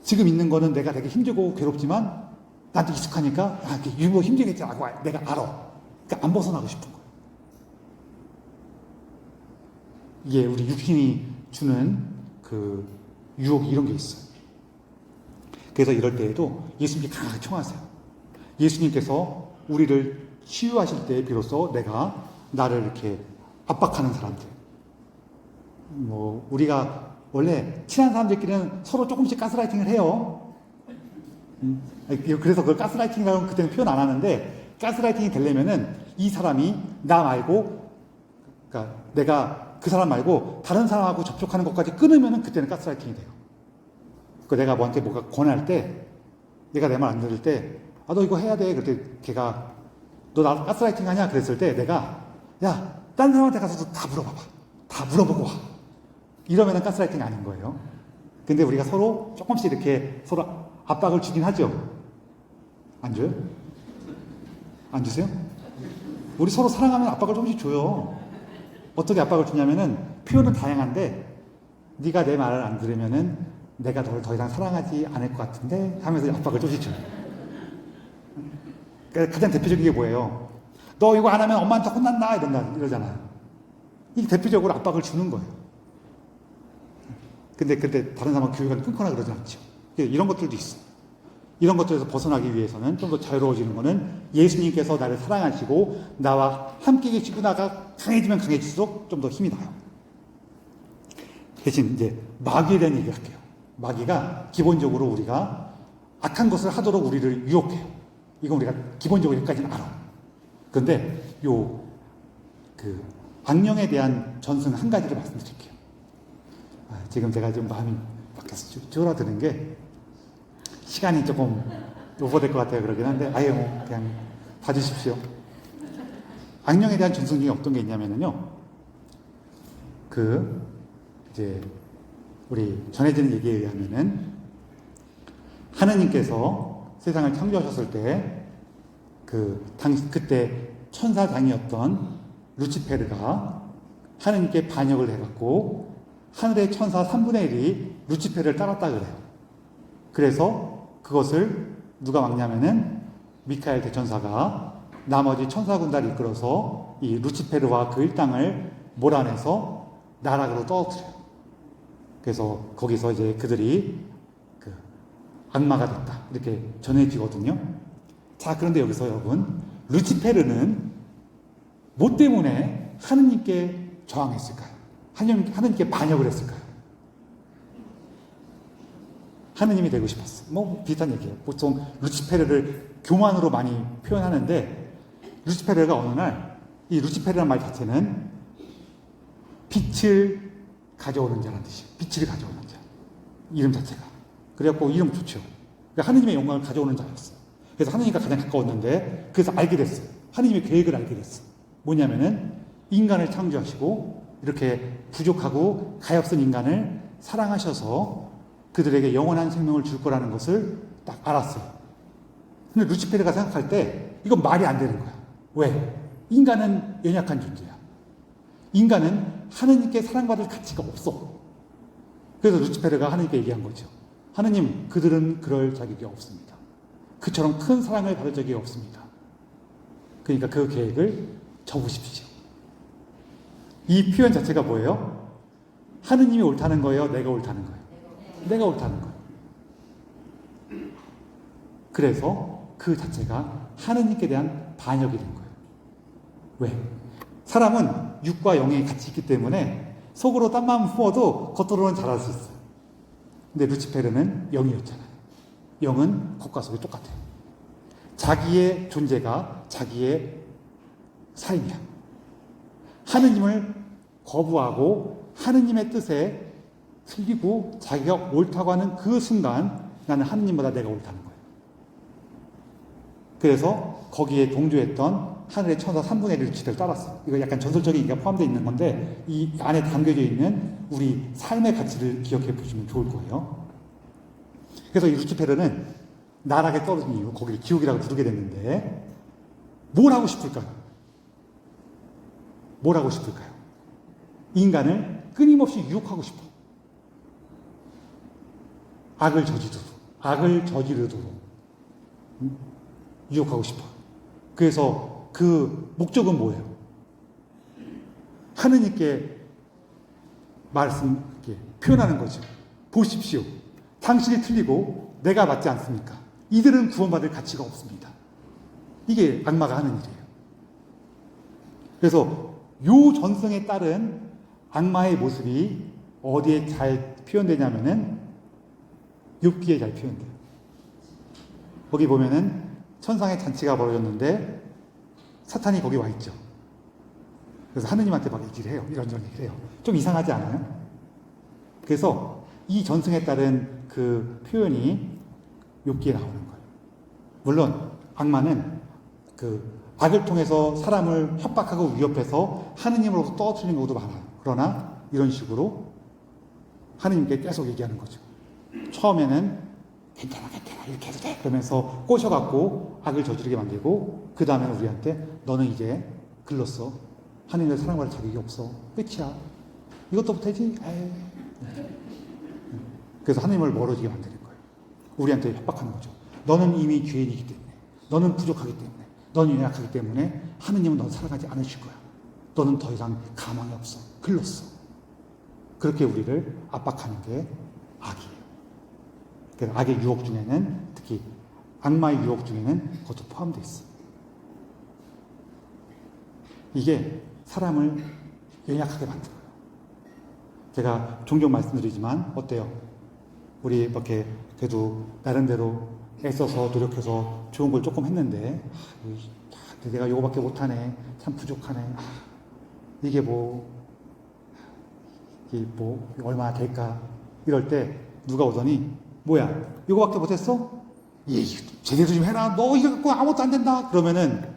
지금 있는 거는 내가 되게 힘들고 괴롭지만 나한테 익숙하니까 이거 힘들겠지라고 내가 알아. 그러니까 안 벗어나고 싶은 거야. 이게 우리 육신이 주는 유혹이 이런 게 있어요. 그래서 이럴 때에도 예수님이 강하게 청하세요. 예수님께서 우리를 치유하실 때 비로소 내가 나를 이렇게 압박하는 사람들, 우리가 원래 친한 사람들끼리는 서로 조금씩 가스라이팅을 해요. 그래서 그걸 가스라이팅이라고 그때는 표현 안 하는데, 가스라이팅이 되려면은 이 사람이 나 말고, 그러니까 내가 그 사람 말고 다른 사람하고 접촉하는 것까지 끊으면은 그때는 가스라이팅이 돼요. 그 내가 뭐한테 뭐가 권할 때, 내가 내 말 안 들을 때, 너 이거 해야 돼. 그럴 때 걔가 너 나 가스라이팅 하냐? 그랬을 때 내가 야, 딴 사람한테 가서도 다 물어봐봐. 다 물어보고 와. 이러면은 가스라이팅이 아닌 거예요. 근데 우리가 서로 조금씩 이렇게 서로 압박을 주긴 하죠. 안 줘요? 안 주세요? 우리 서로 사랑하면 압박을 조금씩 줘요. 어떻게 압박을 주냐면은 표현은 다양한데, 네가 내 말을 안 들으면은 내가 너를 더 이상 사랑하지 않을 것 같은데 하면서 압박을 조금씩 줘요. 가장 대표적인 게 뭐예요? 너 이거 안 하면 엄마한테 혼난다 이러잖아요. 이게 대표적으로 압박을 주는 거예요. 근데 다른 사람하고 교육을 끊거나 그러지 않죠. 이런 것들도 있어요. 이런 것들에서 벗어나기 위해서는 좀 더 자유로워지는 거는 예수님께서 나를 사랑하시고 나와 함께 계시고 나가 강해지면 강해질수록 좀 더 힘이 나요. 대신 이제 마귀에 대한 얘기를 할게요. 마귀가 기본적으로 우리가 악한 것을 하도록 우리를 유혹해요. 이건 우리가 기본적으로 여기까지는 알아. 그런데 악령에 대한 전승 한 가지를 말씀드릴게요. 지금 제가 좀 마음이 밖에서 쫄아드는 게, 시간이 조금 오버될 것 같아요. 그러긴 한데, 그냥 봐주십시오. 악령에 대한 전승 중에 어떤 게 있냐면요. 이제, 우리 전해지는 얘기에 의하면은, 하느님께서 세상을 창조하셨을 때, 그때 천사장이었던 루치페르가 하느님께 반역을 해갖고, 하늘의 천사 3분의 1이 루치페르를 따랐다 그래요. 그래서 그것을 누가 막냐면은 미카엘 대천사가 나머지 천사 군단을 이끌어서 이 루치페르와 그 일당을 몰아내서 나락으로 떨어뜨려요. 그래서 거기서 이제 그들이 악마가 됐다 이렇게 전해지거든요. 자, 그런데 여기서 여러분, 루치페르는 뭐 때문에 하느님께 저항했을까요? 하느님께 반역을 했을까요? 하느님이 되고 싶었어. 비슷한 얘기예요. 보통 루치페르를 교만으로 많이 표현하는데, 루치페르가 어느 날, 이 루치페르라는 말 자체는 빛을 가져오는 자라는 뜻이에요. 빛을 가져오는 자. 이름 자체가. 그래갖고 이름 좋죠. 그러니까 하느님의 영광을 가져오는 자였어요. 그래서 하느님과 가장 가까웠는데, 그래서 알게 됐어요. 하느님의 계획을 알게 됐어요. 뭐냐면은 인간을 창조하시고 이렇게 부족하고 가엾은 인간을 사랑하셔서 그들에게 영원한 생명을 줄 거라는 것을 딱 알았어요. 근데 루치페르가 생각할 때 이건 말이 안 되는 거야. 왜? 인간은 연약한 존재야. 인간은 하느님께 사랑받을 가치가 없어. 그래서 루치페르가 하느님께 얘기한 거죠. 하느님, 그들은 그럴 자격이 없습니다. 그처럼 큰 사랑을 받을 적이 없습니다. 그러니까 그 계획을 접으십시오. 이 표현 자체가 뭐예요? 하느님이 옳다는 거예요? 내가 옳다는 거예요? 내가 옳다는 거예요. 그래서 그 자체가 하느님께 대한 반역이 된 거예요. 왜? 사람은 육과 영이 같이 있기 때문에 속으로 딴 마음 품어도 겉으로는 잘할 수 있어요. 근데 루치페르는 영이었잖아요. 영은 겉과 속이 똑같아요. 자기의 존재가 자기의 삶이야. 하느님을 거부하고 하느님의 뜻에 틀리고 자기가 옳다고 하는 그 순간 나는 하느님보다 내가 옳다는 거예요. 그래서 거기에 동조했던 하늘의 천사 3분의 1을 루치페르를 따랐어요. 이거 약간 전설적인 얘기가 포함되어 있는 건데 이 안에 담겨져 있는 우리 삶의 가치를 기억해 보시면 좋을 거예요. 그래서 이 루치페르는 나락에 떨어진 이후 거기를 지옥이라고 부르게 됐는데 뭘 하고 싶을까요? 뭘 하고 싶을까요? 인간을 끊임없이 유혹하고 싶어. 악을 저지르도록 유혹하고 싶어. 그래서 그 목적은 뭐예요? 하느님께 표현하는 거죠. 보십시오. 당신이 틀리고 내가 맞지 않습니까? 이들은 구원받을 가치가 없습니다. 이게 악마가 하는 일이에요. 그래서 요 전승에 따른 악마의 모습이 어디에 잘 표현되냐면은 욥기에 잘 표현돼요. 거기 보면은 천상의 잔치가 벌어졌는데 사탄이 거기 와 있죠. 그래서 하느님한테 막 얘기를 해요. 이런저런 얘기를 해요. 좀 이상하지 않아요? 그래서 이 전승에 따른 그 표현이 욥기에 나오는 거예요. 물론 악마는 그 악을 통해서 사람을 협박하고 위협해서 하느님으로부터 떨어뜨리는 경우도 많아요. 그러나 이런 식으로 하느님께 계속 얘기하는 거죠. 처음에는 괜찮아 이렇게 해도 돼 그러면서 꼬셔갖고 악을 저지르게 만들고 그 다음에는 우리한테 너는 이제 글렀어. 하느님을 사랑받을 자격이 없어. 끝이야. 이것도 못하지? 그래서 하느님을 멀어지게 만드는 거예요. 우리한테 협박하는 거죠. 너는 이미 죄인이기 때문에, 너는 부족하기 때문에, 너는 연약하기 때문에 하느님은 넌 사랑하지 않으실 거야. 너는 더 이상 가망이 없어. 글렀어. 그렇게 우리를 압박하는 게 악이에요. 그래서 악의 유혹 중에는, 특히 악마의 유혹 중에는 그것도 포함되어 있어요. 이게 사람을 연약하게 만들어요. 제가 종종 말씀드리지만 어때요? 우리 이렇게 그래도 나름대로 애써서 노력해서 좋은 걸 조금 했는데 내가 이거밖에 못하네. 참 부족하네. 이게 얼마나 될까? 이럴 때 누가 오더니 뭐야? 이거밖에 못했어? 제대로 좀 해라. 너 이거 갖고 아무것도 안 된다. 그러면은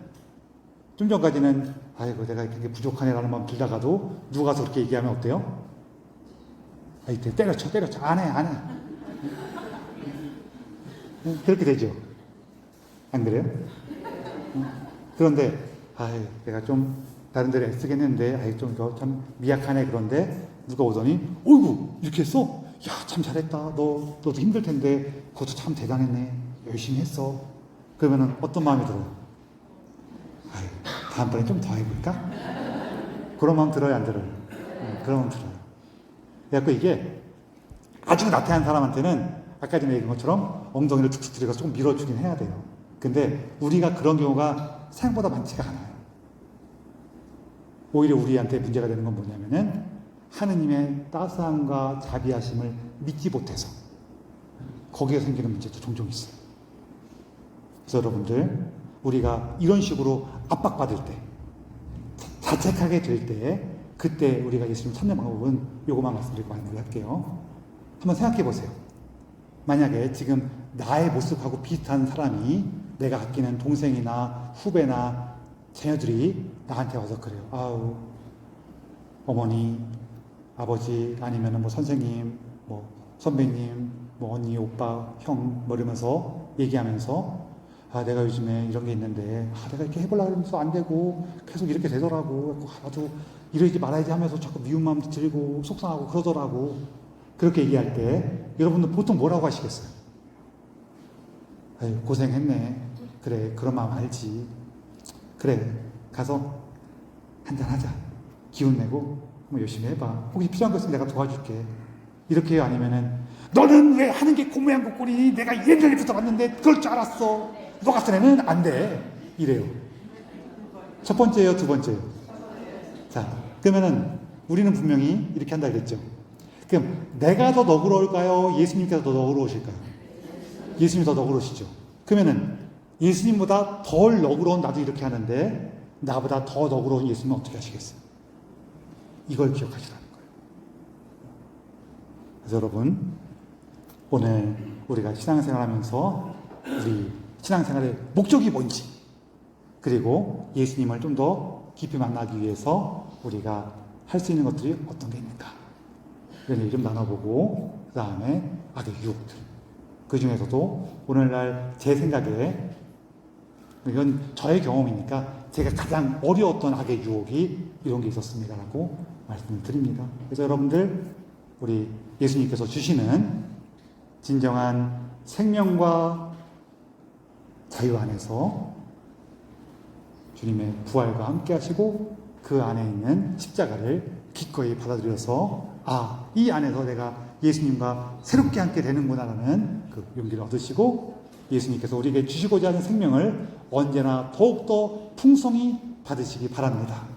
좀 전까지는 아이고 내가 이렇게 부족하네라는 마음 들다가도 누가 가서 그렇게 얘기하면 어때요? 이때 때려쳐 안 해. 그렇게 되죠. 안 그래요? 그런데 내가 좀 다른 데를 애쓰겠는데 좀 참 미약하네. 그런데 누가 오더니 어이구 이렇게 했어? 야 참 잘했다. 너도 힘들 텐데 그것도 참 대단했네. 열심히 했어. 그러면은 어떤 마음이 들어요? 다음번에 좀 더 해볼까? 그런 마음 들어요, 안 들어요? 그런 마음 들어요. 그래서 이게 아주 나태한 사람한테는 아까 전에 얘기한 것처럼 엉덩이를 툭툭 들여서 조금 밀어주긴 해야 돼요. 근데 우리가 그런 경우가 생각보다 많지가 않아요. 오히려 우리한테 문제가 되는 건 뭐냐면은 하느님의 따스함과 자비하심을 믿지 못해서 거기에 생기는 문제도 종종 있어요. 그래서 여러분들 우리가 이런 식으로 압박받을 때, 자책하게 될 때, 그때 우리가 예수님 찾는 방법은 요것만 말씀드리고 마무리할게요. 한번 생각해 보세요. 만약에 지금 나의 모습하고 비슷한 사람이 내가 아끼는 동생이나 후배나 자녀들이 나한테 와서 그래요. 아우, 어머니, 아버지, 아니면 선생님, 선배님, 언니, 오빠, 형, 이러면서 얘기하면서 내가 요즘에 이런 게 있는데, 내가 이렇게 해보려고 하면서 안 되고, 계속 이렇게 되더라고. 나도 이러지 말아야지 하면서 자꾸 미운 마음도 들고, 속상하고 그러더라고. 그렇게 얘기할 때, 여러분들 보통 뭐라고 하시겠어요? 고생했네. 그래, 그런 마음 알지. 그래, 가서 한잔하자. 기운 내고, 열심히 해봐. 혹시 필요한 거 있으면 내가 도와줄게. 이렇게 해요? 아니면은, 너는 왜 하는 게 고모양 고꼴이니? 내가 옛날부터 봤는데, 그럴 줄 알았어. 너 같은 애는 안 돼. 이래요. 첫 번째예요, 두 번째예요? 자, 그러면은 우리는 분명히 이렇게 한다 그랬죠. 그럼 내가 더 너그러울까요? 예수님께서 더 너그러우실까요? 예수님이 더 너그러우시죠. 그러면은 예수님보다 덜 너그러운 나도 이렇게 하는데 나보다 더 너그러운 예수님은 어떻게 하시겠어요? 이걸 기억하시라는 거예요. 그래서 여러분, 오늘 우리가 신앙생활하면서 우리 신앙생활의 목적이 뭔지, 그리고 예수님을 좀 더 깊이 만나기 위해서 우리가 할 수 있는 것들이 어떤 게 있는가, 이런 얘기 좀 나눠보고, 그 다음에 악의 유혹들, 그 중에서도 오늘날 제 생각에, 이건 저의 경험이니까 제가 가장 어려웠던 악의 유혹이 이런 게 있었습니다라고 말씀을 드립니다. 그래서 여러분들, 우리 예수님께서 주시는 진정한 생명과 자유 안에서 주님의 부활과 함께 하시고 그 안에 있는 십자가를 기꺼이 받아들여서 이 안에서 내가 예수님과 새롭게 함께 되는구나라는 그 용기를 얻으시고 예수님께서 우리에게 주시고자 하는 생명을 언제나 더욱더 풍성히 받으시기 바랍니다.